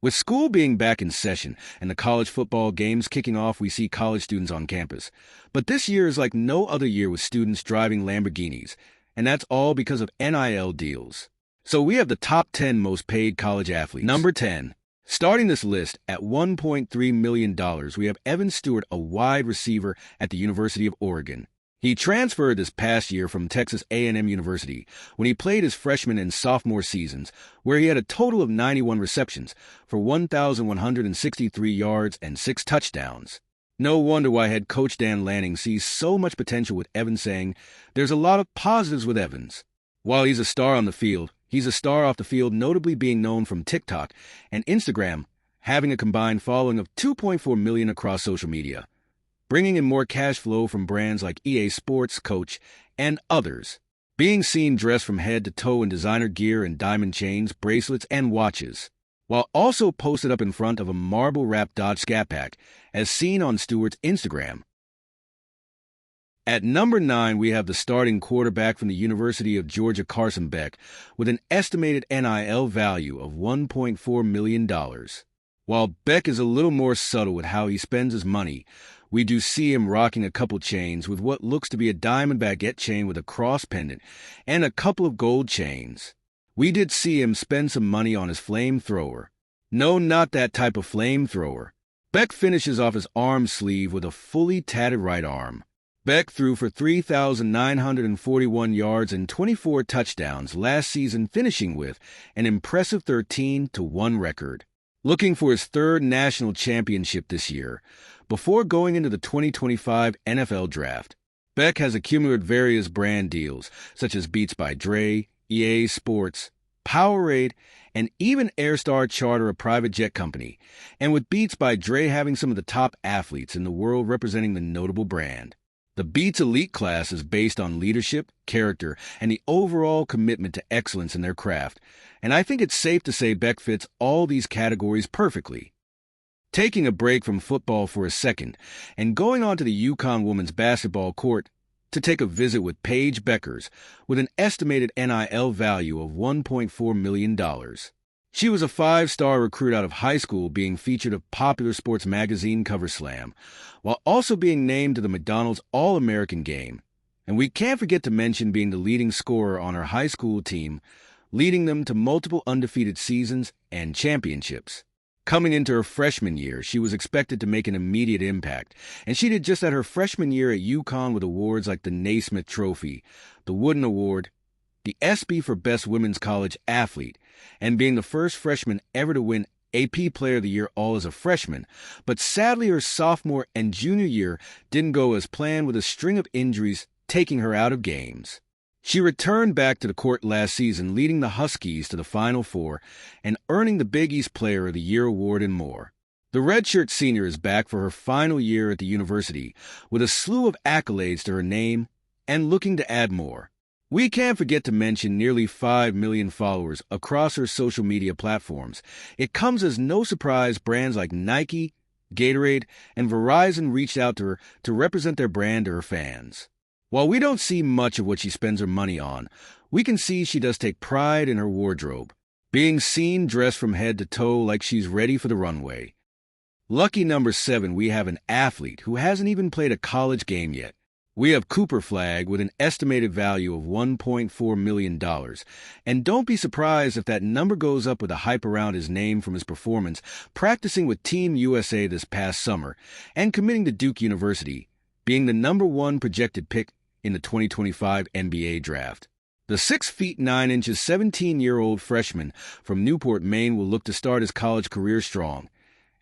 With school being back in session and the college football games kicking off, we see college students on campus. But this year is like no other year with students driving Lamborghinis, and that's all because of NIL deals. So we have the top 10 most paid college athletes. Number 10. Starting this list at $1.3 million, we have Evan Stewart, a wide receiver at the University of Oregon. He transferred this past year from Texas A&M University when he played his freshman and sophomore seasons, where he had a total of 91 receptions for 1,163 yards and 6 touchdowns. No wonder why head coach Dan Lanning sees so much potential with Evans, saying, "There's a lot of positives with Evans." While he's a star on the field, he's a star off the field, notably being known from TikTok and Instagram, having a combined following of 2.4 million across social media, bringing in more cash flow from brands like EA Sports, Coach, and others. Being seen dressed from head to toe in designer gear and diamond chains, bracelets, and watches, while also posted up in front of a marble-wrapped Dodge Scat Pack, as seen on Stewart's Instagram. At number 9, we have the starting quarterback from the University of Georgia, Carson Beck, with an estimated NIL value of $1.4 million. While Beck is a little more subtle with how he spends his money, we do see him rocking a couple chains with what looks to be a diamond baguette chain with a cross pendant and a couple of gold chains. We did see him spend some money on his flamethrower. No, not that type of flamethrower. Beck finishes off his arm sleeve with a fully tatted right arm. Beck threw for 3,941 yards and 24 touchdowns last season, finishing with an impressive 13-1 record. Looking for his third national championship this year, before going into the 2025 NFL Draft. Beck has accumulated various brand deals, such as Beats by Dre, EA Sports, Powerade, and even Airstar Charter, a private jet company, and with Beats by Dre having some of the top athletes in the world representing the notable brand. The Beats Elite class is based on leadership, character, and the overall commitment to excellence in their craft, and I think it's safe to say Beck fits all these categories perfectly. Taking a break from football for a second and going on to the UConn women's basketball court to take a visit with Paige Bueckers with an estimated NIL value of $1.4 million. She was a 5-star recruit out of high school, being featured of popular sports magazine Cover Slam, while also being named to the McDonald's All-American game. And we can't forget to mention being the leading scorer on her high school team, leading them to multiple undefeated seasons and championships. Coming into her freshman year, she was expected to make an immediate impact, and she did just that her freshman year at UConn with awards like the Naismith Trophy, the Wooden Award, the ESPY for Best Women's College Athlete, and being the first freshman ever to win AP Player of the Year all as a freshman. But sadly, her sophomore and junior year didn't go as planned, with a string of injuries taking her out of games. She returned back to the court last season, leading the Huskies to the Final Four and earning the Big East Player of the Year award and more. The redshirt senior is back for her final year at the university, with a slew of accolades to her name and looking to add more. We can't forget to mention nearly 5 million followers across her social media platforms. It comes as no surprise brands like Nike, Gatorade, and Verizon reached out to her to represent their brand to her fans. While we don't see much of what she spends her money on, we can see she does take pride in her wardrobe, being seen dressed from head to toe like she's ready for the runway. Lucky number 7, we have an athlete who hasn't even played a college game yet. We have Cooper Flagg with an estimated value of $1.4 million, and don't be surprised if that number goes up with the hype around his name from his performance practicing with Team USA this past summer and committing to Duke University, being the number 1 projected pick in the 2025 NBA Draft. The 6 feet 9 inches, 17-year-old freshman from Newport, Maine will look to start his college career strong,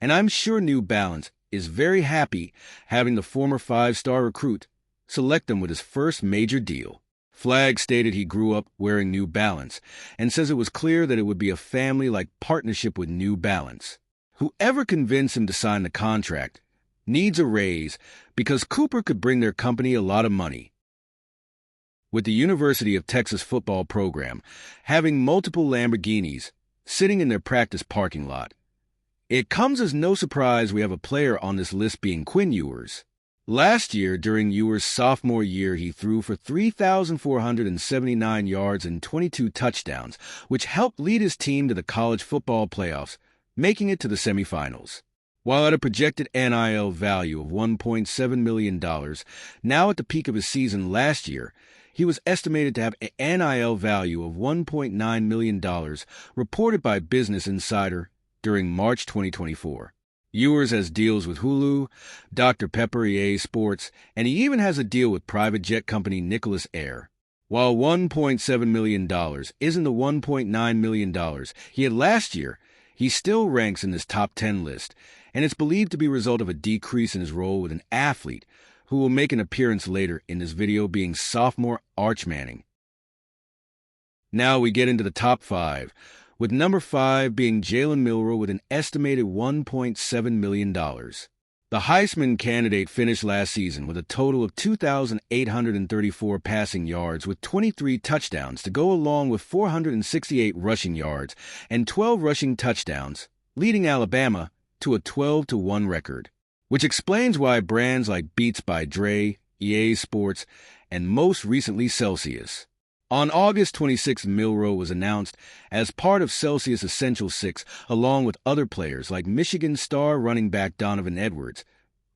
and I'm sure New Balance is very happy having the former 5-star recruit select him with his first major deal. Flagg stated he grew up wearing New Balance and says it was clear that it would be a family-like partnership with New Balance. Whoever convinced him to sign the contract needs a raise, because Cooper could bring their company a lot of money. With the University of Texas football program having multiple Lamborghinis sitting in their practice parking lot, it comes as no surprise we have a player on this list being Quinn Ewers. Last year, during Ewers' sophomore year, he threw for 3,479 yards and 22 touchdowns, which helped lead his team to the college football playoffs making it to the semifinals. While at a projected NIL value of $1.7 million, now at the peak of his season last year, he was estimated to have an NIL value of $1.9 million, reported by Business Insider during March 2024. Ewers has deals with Hulu, Dr. Pepper, EA Sports, and he even has a deal with private jet company Nicholas Air. While $1.7 million isn't the $1.9 million he had last year, he still ranks in this top 10 list, and it's believed to be a result of a decrease in his role with an athlete who will make an appearance later in this video, being sophomore Arch Manning. Now we get into the top 5, with number 5 being Jalen Milroe with an estimated $1.7 million. The Heisman candidate finished last season with a total of 2,834 passing yards with 23 touchdowns to go along with 468 rushing yards and 12 rushing touchdowns, leading Alabama to a 12-1 record, which explains why brands like Beats by Dre, EA Sports, and most recently Celsius. On August 26, Milroe was announced as part of Celsius Essential Six, along with other players like Michigan star running back Donovan Edwards,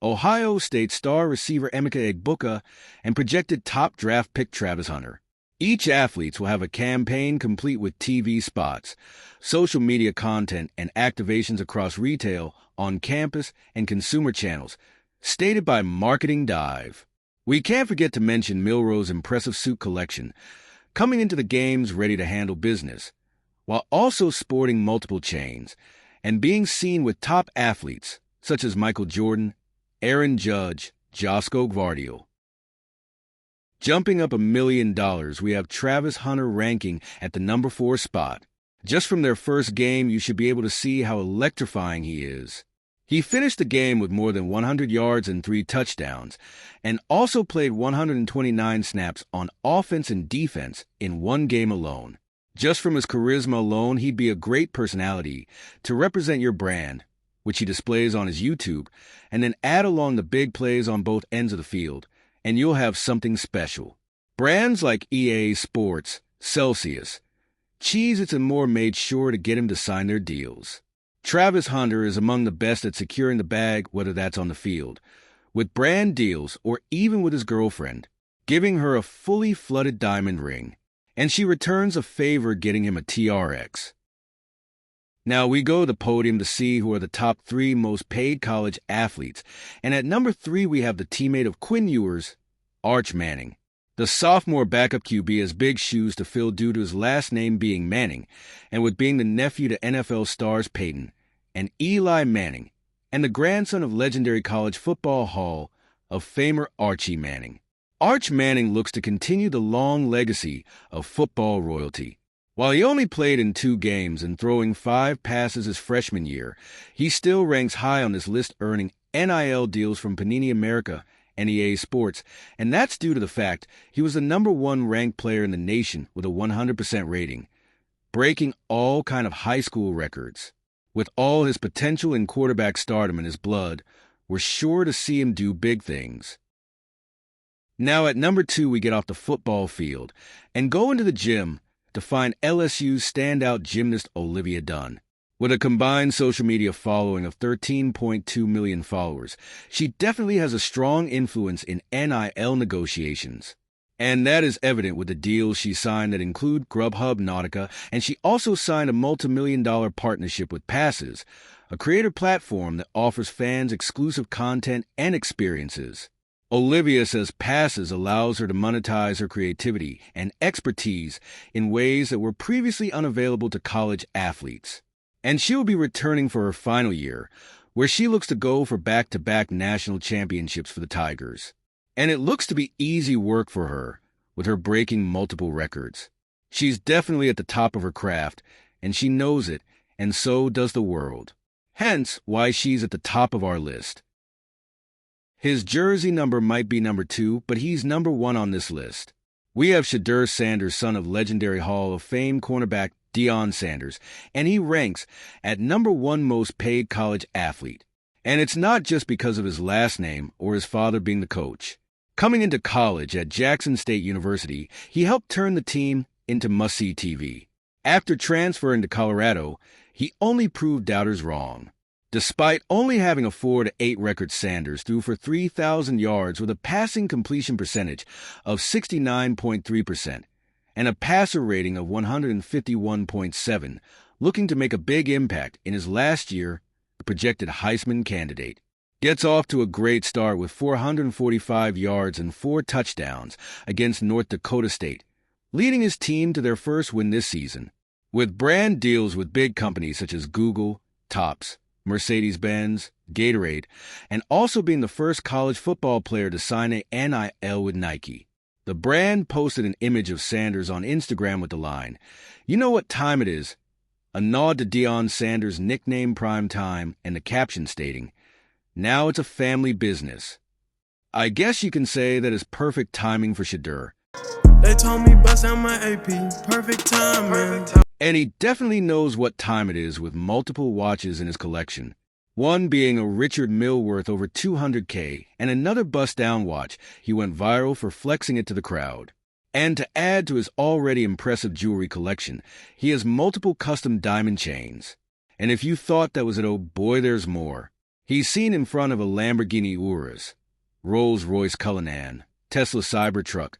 Ohio State star receiver Emeka Egbuka, and projected top draft pick Travis Hunter. Each athlete will have a campaign complete with TV spots, social media content, and activations across retail, on campus, and consumer channels, stated by Marketing Dive. We can't forget to mention Milroe's impressive suit collection, coming into the games ready to handle business, while also sporting multiple chains and being seen with top athletes such as Michael Jordan, Aaron Judge, Josko Gvardiol. Jumping up $1 million, we have Travis Hunter ranking at the number 4 spot. Just from their first game, you should be able to see how electrifying he is. He finished the game with more than 100 yards and 3 touchdowns, and also played 129 snaps on offense and defense in one game alone. Just from his charisma alone, he'd be a great personality to represent your brand, which he displays on his YouTube, and then add along the big plays on both ends of the field, and you'll have something special. Brands like EA Sports, Celsius, Cheez-Its, and more made sure to get him to sign their deals. Travis Hunter is among the best at securing the bag, whether that's on the field, with brand deals, or even with his girlfriend, giving her a fully flooded diamond ring, and she returns a favor getting him a TRX. Now we go to the podium to see who are the top 3 most paid college athletes, and at number 3 we have the teammate of Quinn Ewers, Arch Manning. The sophomore backup QB has big shoes to fill due to his last name being Manning, and with being the nephew to NFL stars Peyton and Eli Manning, and the grandson of legendary College Football Hall of Famer Archie Manning. Arch Manning looks to continue the long legacy of football royalty. While he only played in 2 games and throwing 5 passes his freshman year, he still ranks high on this list, earning NIL deals from Panini America and EA Sports, and that's due to the fact he was the number 1 ranked player in the nation with a 100% rating, breaking all kind of high school records. With all his potential and quarterback stardom in his blood, we're sure to see him do big things. Now at number 2 we get off the football field and go into the gym to find LSU's standout gymnast Olivia Dunne. With a combined social media following of 13.2 million followers, she definitely has a strong influence in NIL negotiations. And that is evident with the deals she signed that include Grubhub Nautica, and she also signed a multi-million-dollar partnership with Passes, a creator platform that offers fans exclusive content and experiences. Olivia says Passes allows her to monetize her creativity and expertise in ways that were previously unavailable to college athletes. And she'll be returning for her final year, where she looks to go for back-to-back national championships for the Tigers. And it looks to be easy work for her, with her breaking multiple records. She's definitely at the top of her craft, and she knows it, and so does the world. Hence why she's at the top of our list. His jersey number might be number 2, but he's number 1 on this list. We have Shedeur Sanders, son of legendary Hall of Fame cornerback Deion Sanders, and he ranks at number 1 most paid college athlete. And it's not just because of his last name or his father being the coach. Coming into college at Jackson State University, he helped turn the team into must-see TV. After transferring to Colorado, he only proved doubters wrong. Despite only having a 4-8 record, Sanders threw for 3,000 yards with a passing completion percentage of 69.3% and a passer rating of 151.7, looking to make a big impact in his last year, the projected Heisman candidate. Gets off to a great start with 445 yards and 4 touchdowns against North Dakota State, leading his team to their first win this season. With brand deals with big companies such as Google, Topps, Mercedes-Benz, Gatorade, and also being the first college football player to sign an NIL with Nike. The brand posted an image of Sanders on Instagram with the line, "You know what time it is?" a nod to Deion Sanders' nickname Prime Time, and the caption stating, "Now it's a family business." I guess you can say that is perfect timing for Shedeur. They told me bust out my AP, perfect timing. And he definitely knows what time it is with multiple watches in his collection. One being a Richard Mille worth over $200K, and another bust-down watch he went viral for flexing it to the crowd. And to add to his already impressive jewelry collection, he has multiple custom diamond chains. And if you thought that was it, oh boy, there's more. He's seen in front of a Lamborghini Urus, Rolls-Royce Cullinan, Tesla Cybertruck,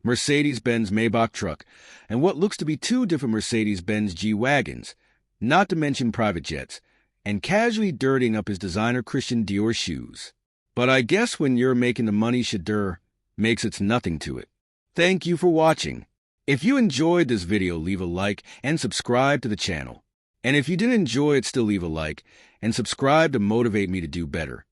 Mercedes-Benz Maybach truck, and what looks to be 2 different Mercedes-Benz G-Wagons, not to mention private jets, and casually dirtying up his designer Christian Dior shoes. But I guess when you're making the money, Shedeur makes it's nothing to it. Thank you for watching. If you enjoyed this video, leave a like and subscribe to the channel. And if you didn't enjoy it, still leave a like and subscribe to motivate me to do better.